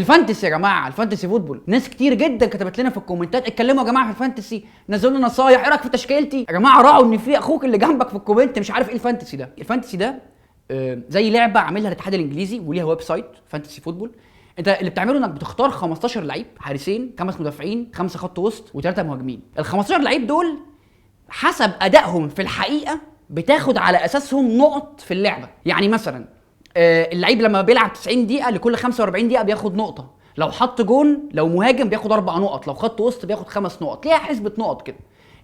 الفانتسي يا جماعه، الفانتسي فوتبول، ناس كتير جدا كتبت لنا في الكومنتات اتكلموا يا جماعه في الفانتسي، نزلوا لنا نصايح، ايه رايك في تشكيلتي؟ يا جماعه راعوا ان في اخوك اللي جنبك في الكومنت مش عارف ايه الفانتسي ده. الفانتسي ده زي لعبه عاملها الاتحاد الانجليزي وليها ويب سايت فانتسي فوتبول. انت اللي بتعمله انك بتختار 15 لعيب، حارسين، 5 مدافعين، 5 خط وسط و3 مهاجمين. ال 15 لعيب دول حسب ادائهم في الحقيقه بتاخد على اساسهم نقط في اللعبه. يعني مثلا اللعيب لما بيلعب 90 دقيقه لكل 45 دقيقه بياخد نقطه، لو حط جون، لو مهاجم بياخد 4 نقط، لو خط وسط بياخد 5 نقط، ليها حسبه نقط كده.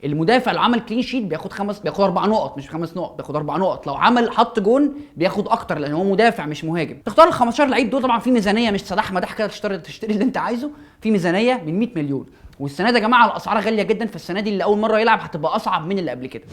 المدافع لو عمل كلين شيت بياخد 4 نقط، مش 5 نقط، بياخد 4 نقط. لو عمل حط جون بياخد اكتر لان هو مدافع مش مهاجم. تختار ال 15 لعيب دول، طبعا في ميزانيه مش سداح مداح كده تشتري اللي انت عايزه، في ميزانيه من 100 مليون. والسنه دي يا جماعه الاسعار غاليه جدا، فالسنه دي اللي اول مره يلعب هتبقى اصعب من اللي قبل كده.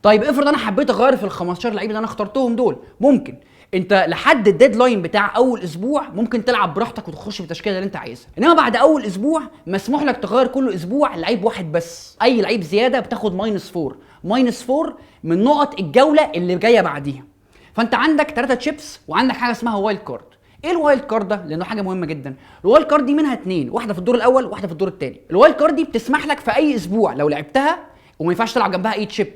طيب افرض انا حبيت اغير في ال 15 لعيب اللي انا اخترتهم دول، ممكن انت لحد الديدلاين بتاع اول اسبوع ممكن تلعب براحتك وتخش بالتشكيله اللي انت عايزها، انما بعد اول اسبوع مسموح لك تغير كل اسبوع لعيب واحد بس. اي لعيب زياده بتاخد -4 من نقط الجوله اللي جايه بعديها. فانت عندك 3 تشيبس وعندك حاجه اسمها وايلد كارد. ايه الوايلد كارد ده؟ لانه حاجه مهمه جدا. الوايلد كارد دي منها 2، واحده في الدور الاول وواحده في الدور الثاني. الوايلد كارد دي بتسمح لك في اي اسبوع لو لعبتها، وما ينفعش تلعب جنبها اي تشيب،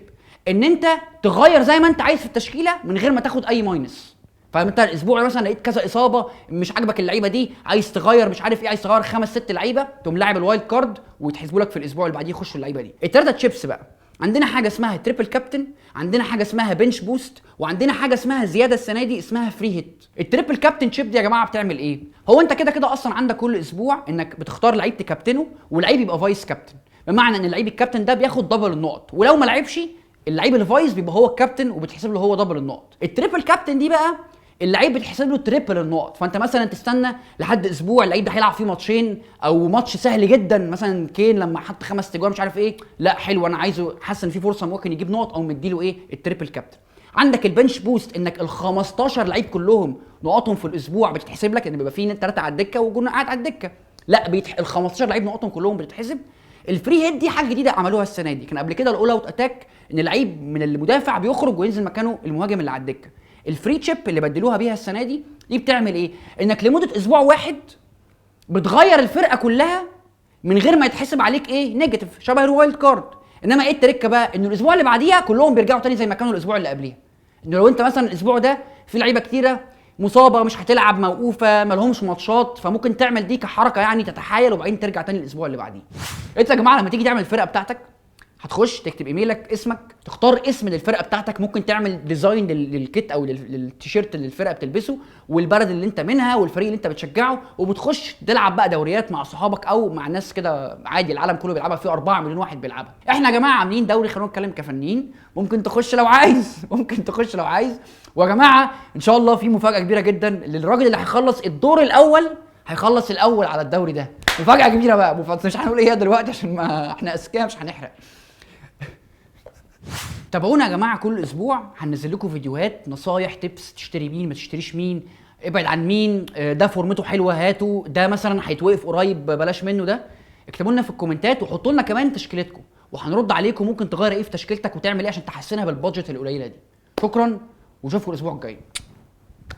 ان انت تغير زي ما انت عايز في التشكيله من غير ما تاخد اي ماينس. فانت الاسبوع مثلا لقيت كذا اصابه، مش عاجبك اللعيبه دي، عايز تغير مش عارف ايه، عايز تغير 5 6 لعيبه، تقوم لاعب الوايلد كارد ويتحسبوا لك في الاسبوع اللي بعديه يخشوا اللعيبه دي. الثلاثه تشيبس بقى عندنا حاجه اسمها تريبل كابتن، عندنا حاجه اسمها بنش بوست، وعندنا حاجه اسمها زياده السنه دي اسمها فري هيت. التريبل كابتن شيب دي يا جماعه بتعمل ايه؟ هو انت كده كده اصلا عندك كل اسبوع انك بتختار لعيب تكابتنه ولعيب يبقى فايس كابتن، بمعنى ان اللعيب الكابتن ده بياخد دبل النقط، ولو ما لعبش اللعيب الفايس بيبقى هو الكابتن وبتحسب له هو دبل النقط. التريبل كابتن دي بقى اللعيب بتحسب له تريبل النقط، فانت مثلا تستنى لحد اسبوع اللعيب ده هيلعب فيه ماتشين او ماتش سهل جدا، مثلا كين لما حط 5 تجوان مش عارف ايه، لا حلو انا عايزه حاسس ان في فرصه ممكن يجيب نقط، او مديله ايه التريبل كابتن. عندك البنش بوست انك ال 15 لعيب كلهم نقطهم في الاسبوع بتتحسب لك، ان بيبقى فيه 3 على الدكه وجون قاعد على الدكه، لا ال 15 لعيب نقطهم كلهم بتتحسب. الفري هيت دي حاجه جديده عملوها السنه دي، كان قبل كده الاول اوت اتاك ان لعيب من المدافع بيخرج وينزل مكانه المهاجم اللي على الدكه. الفري تشيب اللي بدلوها بيها السنه دي بتعمل ايه؟ انك لمده اسبوع واحد بتغير الفرقه كلها من غير ما يتحسب عليك ايه نيجاتيف، شبه الوايلد كارد. انما ايه التركه بقى؟ ان الاسبوع اللي بعديها كلهم بيرجعوا تاني زي ما كانوا الاسبوع اللي قبليها. ان لو انت مثلا الاسبوع ده في لعيبه كتيره مصابه مش هتلعب، موقوفه، ما لهمش ماتشات، فممكن تعمل دي كحركه يعني تتحايل وبعدين ترجع تاني الاسبوع اللي بعديه. انت يا جماعه لما تيجي تعمل الفرقه بتاعتك هتخش تكتب ايميلك، اسمك، تختار اسم للفرقه بتاعتك، ممكن تعمل ديزاين للكيت او للتيشيرت اللي الفرقه بتلبسه، والبلد اللي انت منها والفريق اللي انت بتشجعه، وبتخش تلعب بقى دوريات مع صحابك او مع ناس كده عادي العالم كله بيلعبها، فيه 4 مليون واحد بيلعبها. احنا يا جماعه عاملين دوري، خلونا نتكلم كفنيين، ممكن تخش لو عايز ممكن تخش لو عايز. ويا جماعه ان شاء الله في مفاجاه كبيره جدا للراجل اللي هيخلص الدور الاول، هيخلص الاول على الدوري ده، مفاجاه كبيره بقى، مش هنقول ايه دلوقتي عشان ما احنا اذكياء مش هنحرق. تابعونا يا جماعه، كل اسبوع هننزل لكم فيديوهات نصايح تيبس، تشتري مين ما تشتريش مين، ابعد عن مين، ده فورمته حلوه هاته، ده مثلا هيتوقف قريب بلاش منه ده. اكتبوا لنا في الكومنتات وحطوا لنا كمان تشكيلتكم وهنرد عليكم، ممكن تغير ايه في تشكيلتك وتعمل ايه عشان تحسنها بالبادجت القليله دي. شكرا واشوفكم الاسبوع الجاي.